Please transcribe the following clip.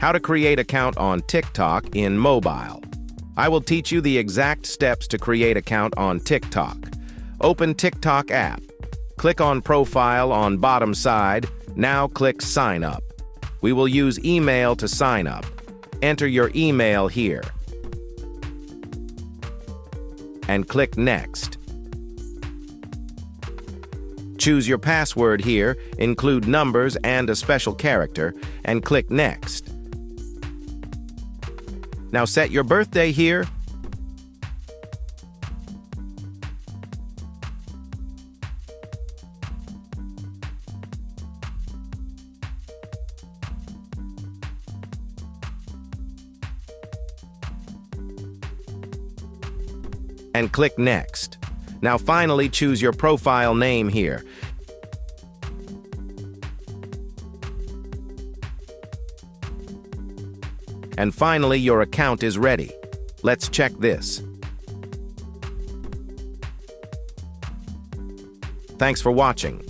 How to create account on TikTok in mobile. I will teach you the exact steps to create account on TikTok. Open TikTok app. Click on Profile on bottom side. Now click Sign Up. We will use email to sign up. Enter your email here. And click Next. Choose your password here, include numbers and a special character, and click Next. Now set your birthday here. And click Next. Now finally choose your profile name here. And finally your account is ready. Let's check this. Thanks for watching.